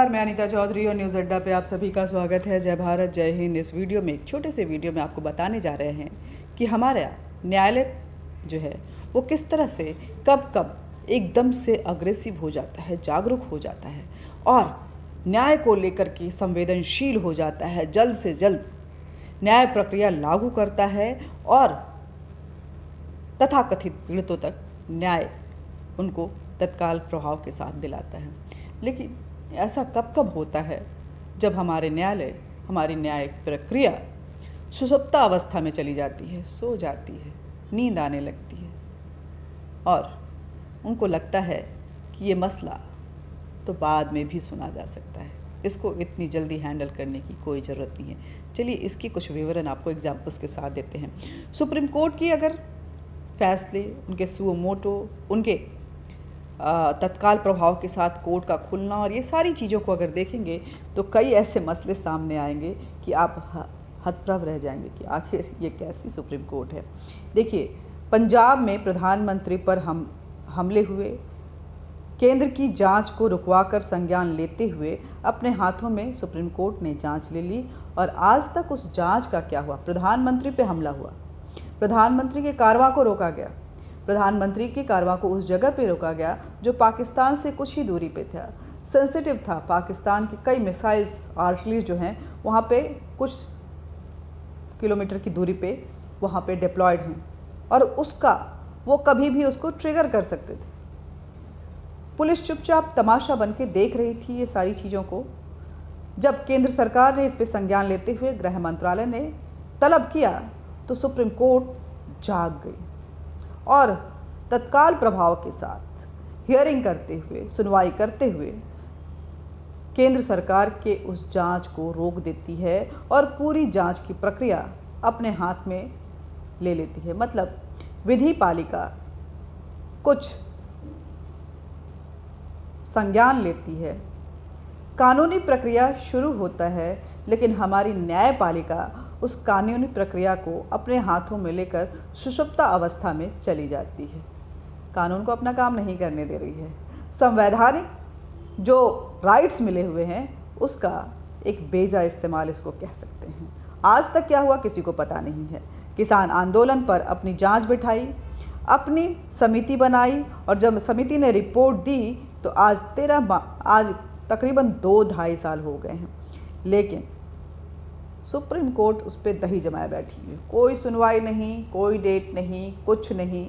नमस्कार, मैं अनीता चौधरी और न्यूज़ अड्डा पे आप सभी का स्वागत है। जय भारत, जय हिंद। इस वीडियो में एक छोटे से वीडियो में आपको बताने जा रहे हैं कि हमारा न्यायालय जो है वो किस तरह से कब कब एकदम से अग्रेसिव हो जाता है, जागरूक हो जाता है और न्याय को लेकर के संवेदनशील हो जाता है, जल्द से जल्द न्याय प्रक्रिया लागू करता है और तथाकथित पीड़ितों तक न्याय उनको तत्काल प्रभाव के साथ दिलाता है। लेकिन ऐसा कब कब होता है जब हमारे न्यायालय, हमारी न्यायिक प्रक्रिया सुषुप्ता अवस्था में चली जाती है, सो जाती है, नींद आने लगती है और उनको लगता है कि ये मसला तो बाद में भी सुना जा सकता है, इसको इतनी जल्दी हैंडल करने की कोई ज़रूरत नहीं है। चलिए इसके कुछ विवरण आपको एग्जाम्पल्स के साथ देते हैं। सुप्रीम कोर्ट की अगर फैसले, उनके सुओ मोटो, उनके तत्काल प्रभाव के साथ कोर्ट का खुलना और ये सारी चीज़ों को अगर देखेंगे तो कई ऐसे मसले सामने आएंगे कि आप हतप्रभ रह जाएंगे कि आखिर ये कैसी सुप्रीम कोर्ट है। देखिए, पंजाब में प्रधानमंत्री पर हमले हुए, केंद्र की जांच को रुकवाकर संज्ञान लेते हुए अपने हाथों में सुप्रीम कोर्ट ने जांच ले ली और आज तक उस जांच का क्या हुआ? प्रधानमंत्री पे हमला हुआ, प्रधानमंत्री के कारवां को रोका गया, प्रधानमंत्री के कारवां को उस जगह पे रोका गया जो पाकिस्तान से कुछ ही दूरी पे था, सेंसिटिव था। पाकिस्तान की कई मिसाइल्स, आर्टिलरी जो हैं वहाँ पे कुछ किलोमीटर की दूरी पे वहाँ पे डिप्लॉयड हैं और वो कभी भी उसको ट्रिगर कर सकते थे। पुलिस चुपचाप तमाशा बन के देख रही थी ये सारी चीज़ों को। जब केंद्र सरकार ने इस पर संज्ञान लेते हुए गृह मंत्रालय ने तलब किया तो सुप्रीम कोर्ट जाग गई और तत्काल प्रभाव के साथ हियरिंग करते हुए, सुनवाई करते हुए केंद्र सरकार के उस जांच को रोक देती है और पूरी जांच की प्रक्रिया अपने हाथ में ले लेती है। मतलब विधि पालिका कुछ संज्ञान लेती है, कानूनी प्रक्रिया शुरू होता है, लेकिन हमारी न्यायपालिका उस कानूनी प्रक्रिया को अपने हाथों में लेकर सुषुप्ता अवस्था में चली जाती है, कानून को अपना काम नहीं करने दे रही है। संवैधानिक जो राइट्स मिले हुए हैं उसका एक बेजा इस्तेमाल इसको कह सकते हैं। आज तक क्या हुआ किसी को पता नहीं है। किसान आंदोलन पर अपनी जांच बिठाई, अपनी समिति बनाई और जब समिति ने रिपोर्ट दी तो आज तकरीबन 2-2.5 साल हो गए हैं, लेकिन सुप्रीम कोर्ट उस पर दही जमाए बैठी हुई। कोई सुनवाई नहीं, कोई डेट नहीं, कुछ नहीं।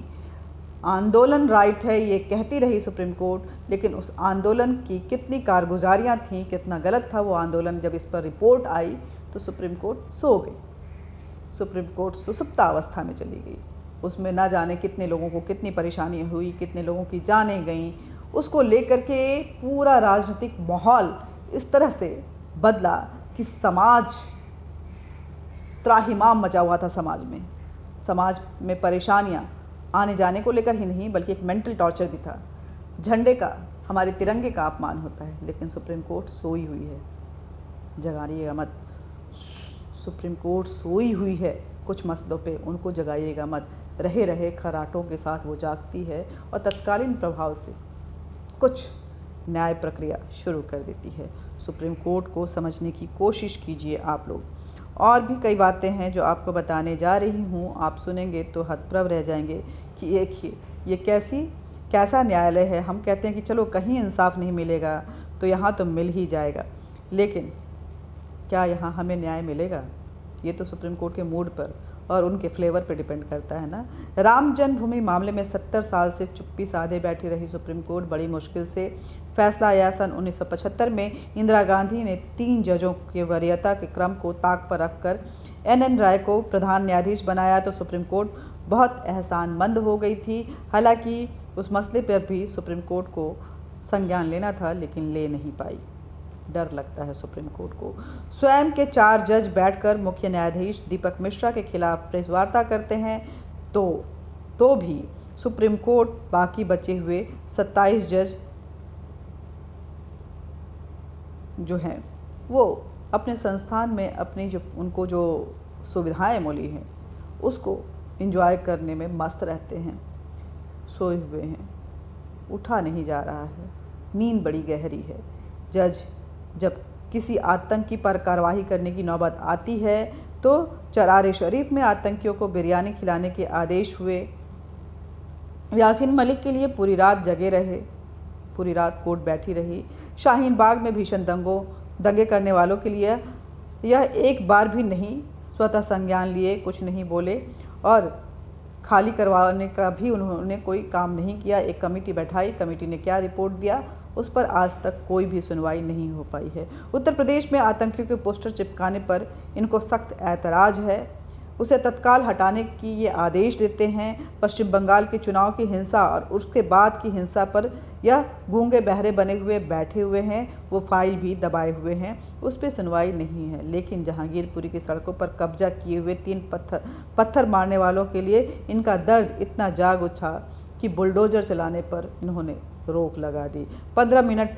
आंदोलन राइट है ये कहती रही सुप्रीम कोर्ट, लेकिन उस आंदोलन की कितनी कारगुजारियाँ थीं, कितना गलत था वो आंदोलन। जब इस पर रिपोर्ट आई तो सुप्रीम कोर्ट सो गई, सुप्रीम कोर्ट सुषुप्ता अवस्था में चली गई। उसमें ना जाने कितने लोगों को कितनी परेशानी हुई, कितने लोगों की जानें गईं, उसको लेकर के पूरा राजनीतिक माहौल इस तरह से बदला कि समाज त्राहिमाम मचा हुआ था। समाज में परेशानियां आने जाने को लेकर ही नहीं बल्कि एक मेंटल टॉर्चर भी था। झंडे का, हमारे तिरंगे का अपमान होता है, लेकिन सुप्रीम कोर्ट सोई हुई है। जगाइएगा मत, सुप्रीम कोर्ट सोई हुई है कुछ मसलों पे, उनको जगाइएगा मत। रहे रहे खराटों के साथ वो जागती है और तत्कालीन प्रभाव से कुछ न्याय प्रक्रिया शुरू कर देती है। सुप्रीम कोर्ट को समझने की कोशिश कीजिए आप लोग। और भी कई बातें हैं जो आपको बताने जा रही हूँ, आप सुनेंगे तो हतप्रभ रह जाएंगे कि ये कैसा न्यायालय है। हम कहते हैं कि चलो कहीं इंसाफ नहीं मिलेगा तो यहाँ तो मिल ही जाएगा, लेकिन क्या यहाँ हमें न्याय मिलेगा? ये तो सुप्रीम कोर्ट के मूड पर और उनके फ्लेवर पे डिपेंड करता है ना। राम जन्मभूमि मामले में 70 साल से चुप्पी साधे बैठी रही सुप्रीम कोर्ट बड़ी मुश्किल से फैसला आया। सन 1975 में इंदिरा गांधी ने 3 जजों के वरीयता के क्रम को ताक पर रखकर NN राय को प्रधान न्यायाधीश बनाया तो सुप्रीम कोर्ट बहुत एहसानमंद हो गई थी। हालांकि उस मसले पर भी सुप्रीम कोर्ट को संज्ञान लेना था, लेकिन ले नहीं पाई। डर लगता है सुप्रीम कोर्ट को। स्वयं के 4 जज बैठकर मुख्य न्यायाधीश दीपक मिश्रा के खिलाफ प्रेस वार्ता करते हैं तो भी सुप्रीम कोर्ट बाकी बचे हुए 27 जज जो हैं वो अपने संस्थान में अपनी उनको जो सुविधाएं मिली हैं उसको एंजॉय करने में मस्त रहते हैं। सोए हुए हैं, उठा नहीं जा रहा है, नींद बड़ी गहरी है। जज जब किसी आतंकी पर कार्रवाई करने की नौबत आती है तो चरार शरीफ में आतंकियों को बिरयानी खिलाने के आदेश हुए। यासीन मलिक के लिए पूरी रात जगे रहे, पूरी रात कोर्ट बैठी रही। शाहीन बाग में भीषण दंगे करने वालों के लिए यह एक बार भी नहीं स्वतः संज्ञान लिए, कुछ नहीं बोले और खाली करवाने का भी उन्होंने कोई काम नहीं किया। एक कमेटी बैठाई, कमेटी ने क्या रिपोर्ट दिया उस पर आज तक कोई भी सुनवाई नहीं हो पाई है। उत्तर प्रदेश में आतंकियों के पोस्टर चिपकाने पर इनको सख्त ऐतराज़ है, उसे तत्काल हटाने की ये आदेश देते हैं। पश्चिम बंगाल के चुनाव की हिंसा और उसके बाद की हिंसा पर यह गूंगे बहरे बने हुए बैठे हुए हैं, वो फाइल भी दबाए हुए हैं, उस पर सुनवाई नहीं है। लेकिन जहांगीरपुरी की सड़कों पर कब्जा किए हुए 3 पत्थर मारने वालों के लिए इनका दर्द इतना जाग उठा कि बुलडोजर चलाने पर इन्होंने रोक लगा दी। 15 मिनट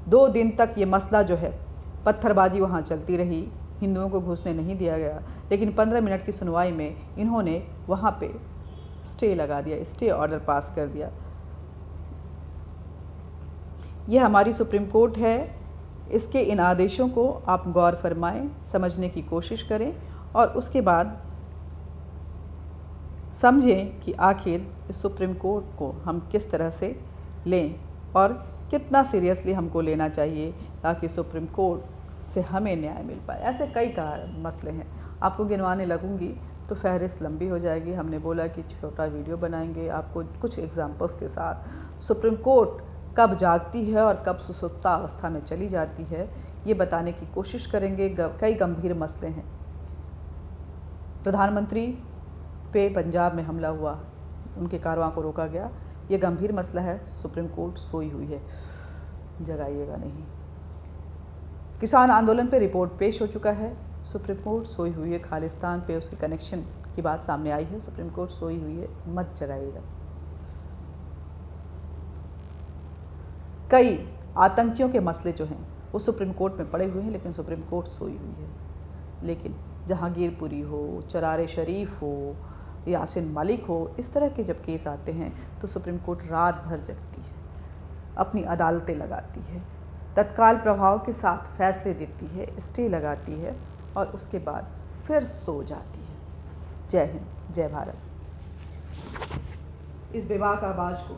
2 दिन तक ये मसला जो है पत्थरबाजी वहाँ चलती रही, हिंदुओं को घुसने नहीं दिया गया। लेकिन 15 मिनट की सुनवाई में इन्होंने वहाँ पे स्टे लगा दिया, स्टे ऑर्डर पास कर दिया। ये हमारी सुप्रीम कोर्ट है, इसके इन आदेशों को आप गौर फरमाएं, समझने की कोशिश करें और उसके बाद समझें कि आखिर इस सुप्रीम कोर्ट को हम किस तरह से लें और कितना सीरियसली हमको लेना चाहिए ताकि सुप्रीम कोर्ट से हमें न्याय मिल पाए। ऐसे कई मसले हैं, आपको गिनवाने लगूंगी तो फहरिस्त लंबी हो जाएगी। हमने बोला कि छोटा वीडियो बनाएंगे आपको कुछ एग्जाम्पल्स के साथ। सुप्रीम कोर्ट कब जागती है और कब सुसुप्ता अवस्था में चली जाती है ये बताने की कोशिश करेंगे। कई गंभीर मसले हैं। प्रधानमंत्री पे पंजाब में हमला हुआ, उनके कारवां को रोका गया, ये गंभीर मसला है। सुप्रीम कोर्ट सोई हुई है, जगाइएगा नहीं। किसान आंदोलन पे रिपोर्ट पेश हो चुका है, सुप्रीम कोर्ट सोई हुई है। खालिस्तान पे उसके कनेक्शन की बात सामने आई है, सुप्रीम कोर्ट सोई हुई है, मत जगाइएगा। कई आतंकियों के मसले जो हैं वो सुप्रीम कोर्ट में पड़े हुए हैं, लेकिन सुप्रीम कोर्ट सोई हुई है। लेकिन जहांगीरपुरी हो, चरार शरीफ हो, यासीन मलिक हो, इस तरह के जब केस आते हैं तो सुप्रीम कोर्ट रात भर जगती है, अपनी अदालतें लगाती है, तत्काल प्रभाव के साथ फैसले देती है, स्टे लगाती है और उसके बाद फिर सो जाती है। जय हिंद, जय भारत। इस बेबाक आवाज़ को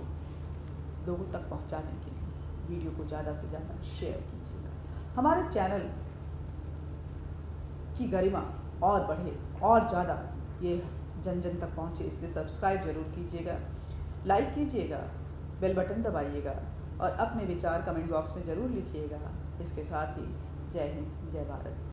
लोगों तक पहुंचाने के लिए वीडियो को ज़्यादा से ज़्यादा शेयर कीजिएगा। हमारे चैनल की गरिमा और बढ़े और ज़्यादा ये जन जन तक पहुँचे, इसलिए सब्सक्राइब जरूर कीजिएगा, लाइक कीजिएगा, बेल बटन दबाइएगा और अपने विचार कमेंट बॉक्स में ज़रूर लिखिएगा। इसके साथ ही जय हिंद, जय भारत।